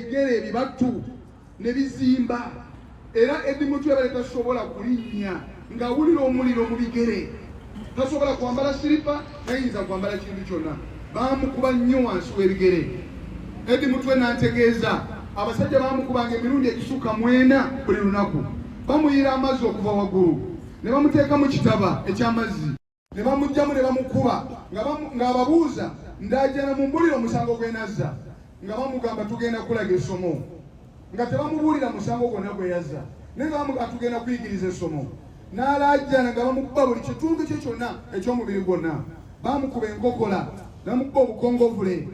ebigere ebibatu ne bizimba era Eddie Mutwe bale tasobola kulinnya nga wulira omuliro mu bigere, tasobola kwambala siripa nayinza kwambala kintu kyonna, bamukuba nnyo wansi w'ebigere. Eddie Mutwe n'antegeeza abasajja bamukubanga emirundi egisuka 4 buli lunaku, bamuyira amazzi okuva waggulu ne bamuteeka mu kitaba eky'amazzi ne bamugjamu ne bamukuba ng'ababuuza ndaajana mu mbulira omusango gwe nazza, nga bamugamba tugenda kulaga essomo, nga tebamubuulira musango gwonna gwe yazza naye nga bamugamba tugenda kuyigiriza essomo. N'alaajana nga bamukuba buli kitundu kye kyonna eky'omubiri gwonna, bamukuba enkokola ne bamukuba obukongovule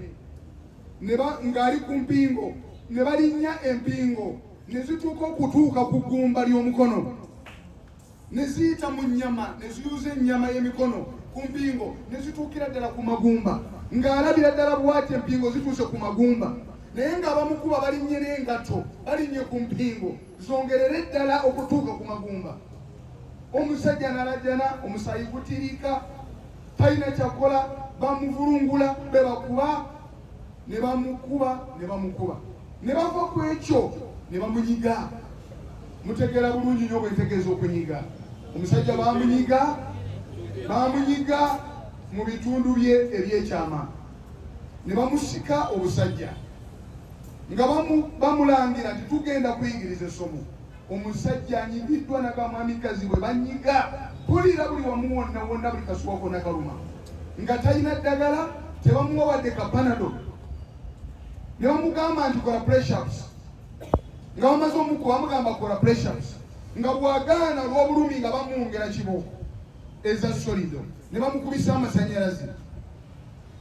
ng'ali ku mpingo, ne balinnya empingo ne zituuka okutuuka ku ggumba ly'omukono, ne ziyita mu nnyama, ne ziyuza ennyama y'emikono ku mpingo ne zituukira ddala ku magumba, ng'alabira ddala bw'ati empingo zituuse ku magumba, naye ng'abamukuba balinnye n'engatto, balinnye ku mpingo zongerere ddala okutuuka ku magumba. Omusajja n'alajana, omusaayi gutirika, talina kyakola, bamuvulungula, be bakuba, ne bamukuba, ne bava ku ekyo ne bamunyiga. Mutegeera bulungi nnyo bwentegeeza okunyiga. Omusajja bamunyiga mu bitundu bye eby'ekyama, ne bamusika obusajja nga bamulangira nti tugenda kuyigiriza essomo. Omusajja anyigiddwa n'akamwamikazi bwe banyiga, pulira buli wamu wonna buli kasuwa konna kaluma, nga talina ddagala, tebamuwa wadde kapanado, ne bamugamba nti kola press-ups, nga bamaze omukuba bamugamba kola press-ups, nga bw'agaana olw'obulumi nga bamwongera kibooko eza solido, ne bamukubisa amasannyalaze.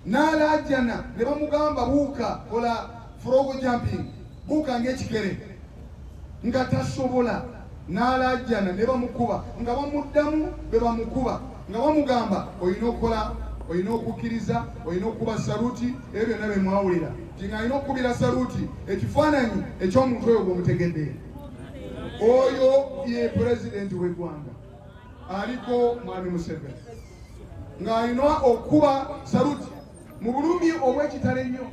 N'alaajana ne bamugamba buuka, kola frog jumping, buuka ng'ekikere, nga tasobola. N'alaajana ne bamukuba, nga bamuddamu be bamukuba, nga bamugamba olina okukkiriza, olina okuba saluti, ebyo byonna bye mwawulira nti ng'alina okukubira saluti ekifaananyi eky'omuntu oyo gw'omutegedde. Oyo ye pulezidenti w'eggwanga aliko Mwami Museveni, ng'alina okuba saluti mu bulumi obw'ekitalo ennyo,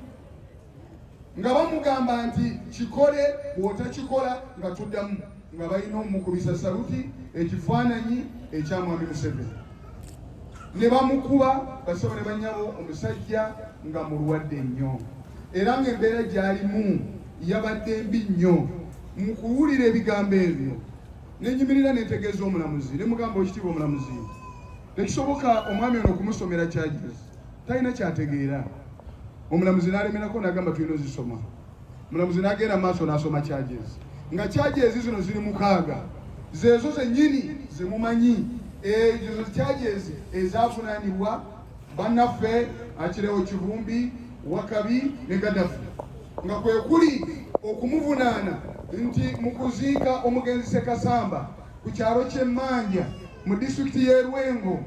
nga bamugamba nti kikole, bw'otakikola nga tuddamu, nga balina omukubisa saluti ekifaananyi ekya Mwami Museveni. Ne bamukuba basaba ne bannyabo, omusajja nga mulwadde nnyo, era ng'embeera gy'alimu yabadde mbi nnyo. Mu kuwulira ebigambo ebyo nenyimirira netegeeza omulamuzi, ne mugamba ekitiibwa omulamuzi, tekisoboka omwami ono okumusomera charges, talina kyategeera. Omulamuzi n'alemerako n'agamba tulina ozisoma. Omulamuzi n'agenda maaso n'asoma charges, nga charges zino ziri 6, zeezo zennyini zemumanyi. Ezo charges ezaavunaanibwa bannaffe Akireewo Kivumbi, Wakabi ne Gaddafi, nga kwe kuli okumuvunaana nti mu kuziika omugenzi Ssekasamba ku kyalo ky'Emmanja mu disitulikiti y'e Lwengo,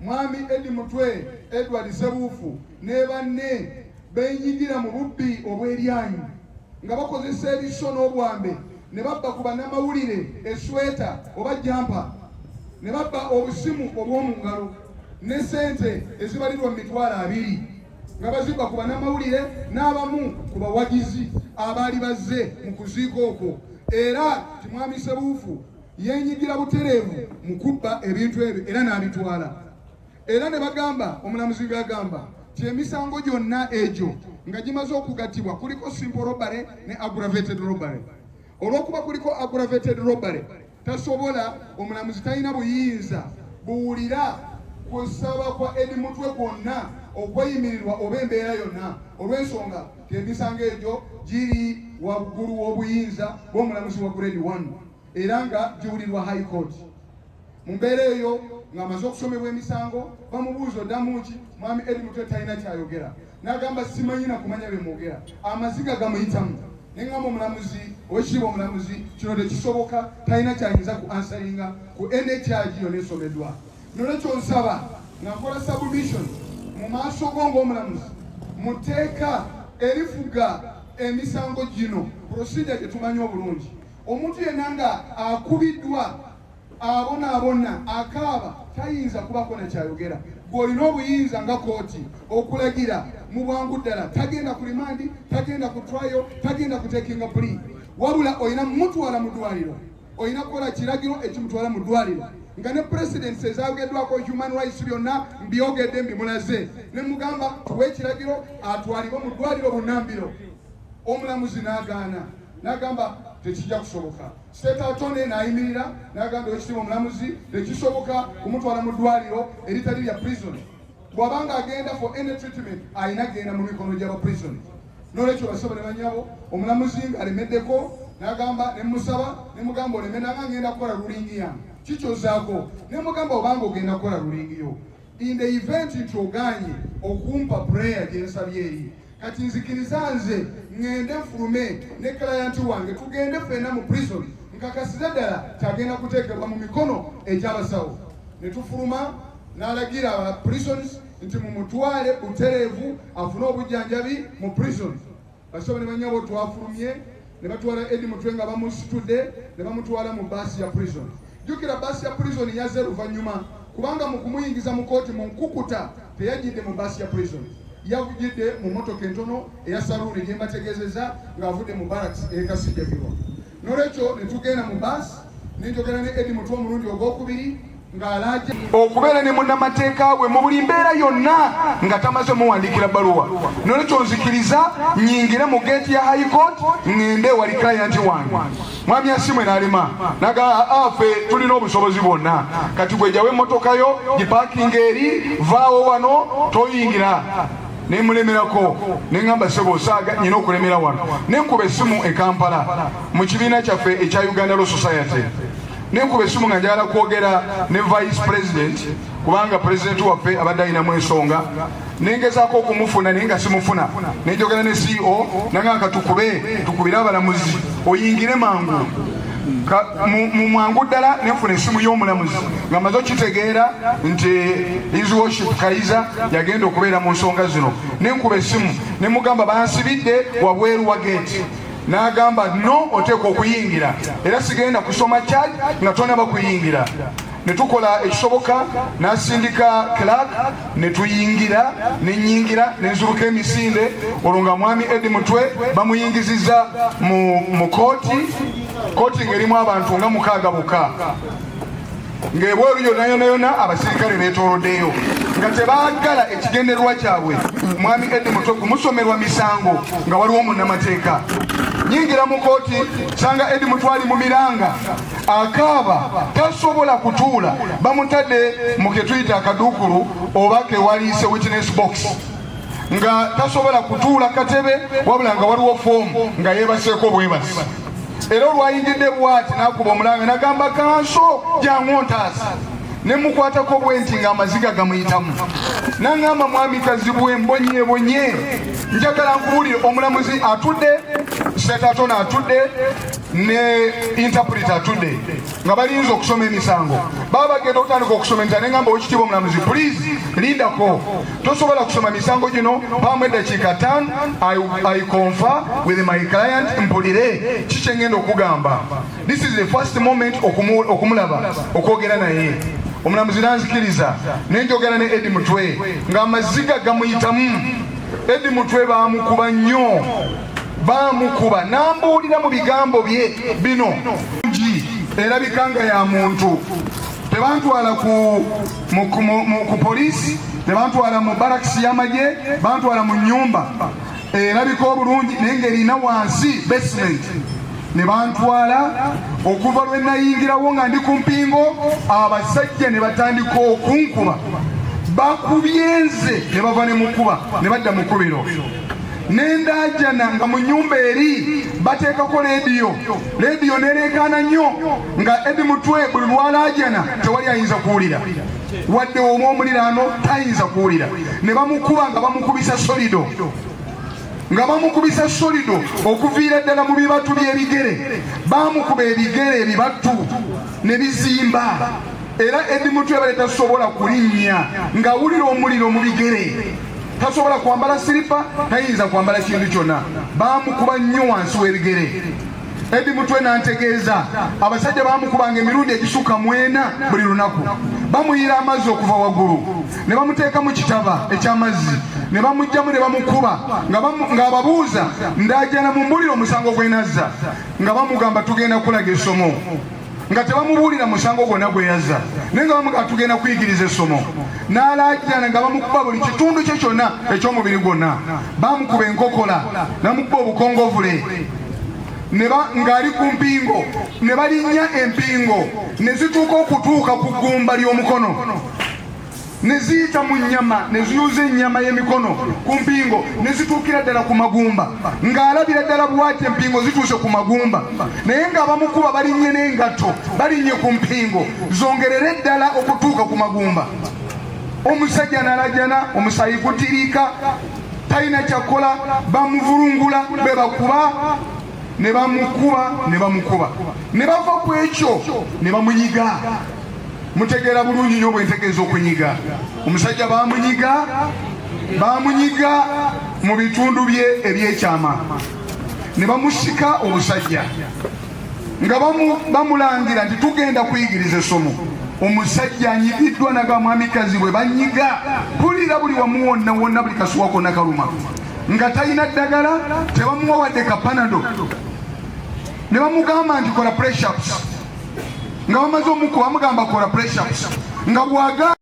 Mwami Eddie Mutwe, Edward Ssebuufu ne banne beenyigira mu bubbi obw'eryanyi, nga bakozesa ebiso n'obwambe, ne babba ku bannamawulire esweta oba jampa, ne babba obusimu obw'omu ngalo ne sente ezibalirwa mu 20,000, nga bazibba ku bannamawulire n'abamu ku bawagizi abaali bazze mu kuziika okwo. Era ti Mwami Ssebuufu yeenyigira butereevu mu kubba ebintu ebyo era n'abitwala. Era ne bagamba, omulamuzi byagamba ti emisango gyonna egyo nga gimaze okugattibwa, kuliko simple robbery ne aggravated robbery. Olw'okuba kuliko aggravated robbery, tasobola, omulamuzi talina buyinza buwulira kusaba kwa Eddie Mutwe kwonna okweyimirirwa oba embeera yonna, olw'ensonga emisango egyo giri waggulu w'obuyinza bw'omulamuzi wa grade 1 era nga giwulirwa high court. Mu mbeera eyo ng'amaze okusomebwa emisango, bamubuuza oddamu ki? Mwami Eddie Mutwe talina kyayogera, n'agamba simanyi na kumanya bye mwogera, amaziga gamuyitamu. Nengamba omulamuzi, owekitiibwa omulamuzi, kino tekisoboka, talina kyayinza ku answeringa ku any charge yonna esomeddwa. Nolwekyo nsaba nga nkola submission mu maaso go ng'omulamuzi, mu tteeka erifuga emisango gino, procedure gye tumanyi obulungi, omuntu yenna nga akubiddwa abonaabona akaaba tayinza kubako na kyayogera. gw'olina obuyinza nga kooti okulagira mu bwangu ddala tagenda ku rimandi, tagenda ku trial, tagenda ku taking a plea, wabula olina mutwala mu ddwaliro, olina kukola kiragiro ekimutwala mu ddwaliro. Nga ne presidents ezageddwako human rights byonna mbyogedde mbimulaze ne mugamba tuwe ekiragiro atwalibwe mu ddwaliro bunnambiro. Omulamuzi n'agaana n'agamba tekijja kusoboka. State attorney n'ayimirira n'agamba ekitiibwa omulamuzi tekisoboka kumutwala mu ddwaliro eritali lya prison. Bw'abanga agenda for any treatment ayina genda mu mikono gy'aba prison. N'olwekyo basaba ne banyabo omulamuzi ng'alemeddeko n'agamba ne musaba ne mugamba olemedanga ngenda kukola rulingi yange kikyozaako ne mugamba obanga ogenda kukola rulingi yo in the event nti oganye okumpa prayer gye nsabye eri kati nzikiriza nze ngende nfulume ne client wange tugende ffenna mu prison nkakasiza ddala kyagenda kuteekebwa mu mikono egy'abasawo. Ne tufuluma n'alagira aba prisons nti mumutwale butereevu afune obujjanjabi mu prison. Basaba ne banyabo twafulumye ne batwala Eddie Mutwe nga bamusitudde ne bamutwala mu baasi ya prison. Jjukira baasi ya prison yazze luvannyuma kubanga mu kumuyingiza mu kooti mu nkukuta teyajjidde mu baasi ya prison, yavugidde mu motoka entono eya saluuni gye mbategeezezza ng'avudde mu barracks ekasijjagirwa. N'olwekyo ne tugenda mu baasi ne njogera ne Eddie Mutwe omulundi ogwokubiri ng'alaaja okubeera ne munnamateeka we mu buli mbeera yonna nga tamaze muwandiikira bbaluwa. N'olwekyo nzikiriza nnyingire mu geeti ya high court ngende wali client wange. Mwami asimwe n'alema naga afe tulina obusobozi bwonna kati gwe jawe emmotoka yo gipaakinga eri vaawo wano toyingira. Ne mulemerako ne ngamba sebo osaaga nyina okulemera wano ne nkuba essimu e Kampala mu kibiina kyaffe ekya Uganda Law Society. Nenkuba essimu nga njagala kwogera ne vice president kubanga president waffe abadde alinamu ensonga nengezaako okumufuna naye nga simufuna nenjogera ne CEO nangaka tukubire abalamuzi oyingire mangu mu mwangu ddala nenfuna essimu y'omulamuzi nga maze okitegeera nti his worship Kaiza yagenda okubeera mu nsonga zino. Nenkuba essimu ne mugamba bansibidde wabweru wa gate. N'agamba no oteekwa okuyingira era sigenda kusoma charge nga tonaba kuyingira. Ne tukola ekisoboka n'asindika clerk ne tuyingira ne nnyingira ne nzuluka emisinde olwo nga mwami Eddie Mutwe bamuyingizizza mu kooti ng'erimu abantu nga 6 bokka ng'ebweru yonna abasirikale beetooloddeyo nga tebaagala ekigendererwa kyabwe mwami Eddie Mutwe kumusomerwa misango nga waliwo munnamateeka. Nyingira mu kooti sanga Eddie Mutwe ali mu miranga akaaba tasobola kutuula bamutadde mu ke tuyita akaduukulu oba ke waliise witness box nga tasobola kutuula katebe wabula nga waliwo foomu nga yeebaseeko bwebasi. Era olwayingidde bw'ati n'akuba omulanga n'agamba kanso jangontaasi ne mukwatako bwenti ng'amaziga gamuyitamu n'angamba mwami kazibwe mbonyeebonye njagala nkubuulire omulamuzi atudde state attorney atudde ne interpreter atudde nga balinza okusoma emisango baba bagenda okutandika okusoma emisango nengamba wekitiibwa omulamuzi please lindako tosobola kusoma misango gino pamu eddakiika 5 I confer with my client mpulire kikyengenda okugamba. This is the first moment okumulaba okwogera naye. Omulamuzi nanzikiriza nenjogera ne Eddie Mutwe ng'amaziga gamuyitamu. Eddie Mutwe baamukuba nnyo baamukuba n'ambuulira mu bigambo bye bino erabika nga ya muntu. Tebantwala ku poliisi, tebantwala mu barakisi y'amagye, bantwala mu nnyumba erabika obulungi naye ng'erina wansi basement. Ne bantwala okuva lwe nayingirawo nga ndi ku mpingo abasajja ne batandika okunkuba bakubyenze ne bava ne mukuba ne badda mu kubiro. Nendajana nga mu nnyumba eri bateekako leediyo nereekaana nnyo nga Eddie Mutwe buli lwalaajana tewali ayinza kuwulira wadde omwomuliraano tayinza kuwulira. Ne bamukuba nga bamukubisa solido okuviira ddala mu bibatu by'ebigere. Baamukuba ebigere ebibatu ne bizimba era Eddie Mutwe bale tasobola kulinnya ng'awulira omuliro mu bigere. Tasobola kwambala siripa, tayinza kwambala kintu kyonna. Baamukuba nnyo wansi w'ebigere. Eddie Mutwe n'antegeeza abasajja baamukubanga emirundi egisukka 4 buli lunaku. bamuyira amazzi okuva waggulu ne bamuteeka mu kitaba eky'amazzi ne bamugyamu ne bamukuba ng'ababuuza ndaajana mumbulire omusango gwe nazza nga bamugamba tugenda kulaga essomo nga tebamubuulira musango gwonna gwe yazza naye nga bamugamba tugenda kuyigiriza essomo n'alaajana nga bamukuba buli kitundu kye kyonna eky'omubiri gwonna bamukuba enkokola namukuba obukongovule ng'ali ku mpingo ne balinnya empingo ne zituuka okutuuka ku ggumba ly'omukono ne ziyita mu nnyama ne ziyuza ennyama y'emikono ku mpingo ne zituukira ddala ku magumba ng'alabira ddala bw'ati empingo zituuse ku magumba naye ng'abamukuba balinnye n'engatto balinnye ku mpingo zongerere ddala okutuuka ku magumba. Omusajja n'alajana omusaayi gutiriika talina kyakola bamuvulungula be bakuba ne bamukuba ne bava ku ekyo ne bamunyiga. Mutegeera bulungi nnyo bwe ntegeeza okunyiga. Omusajja bamunyiga mu bitundu bye ebyekyama ne bamusika obusajja nga bamulangira nti tugenda kuyigiriza essomo. Omusajja anyigiddwa naga mwamikazi bwe banyiga pulira buli wamu wonna wonna buli kasuwa konna kaluma nga talina ddagala tebamuwa wadde kapanado ne bamugamba nti kola press ups nga bamaze omukuba bamugamba kola press ups nga bwaga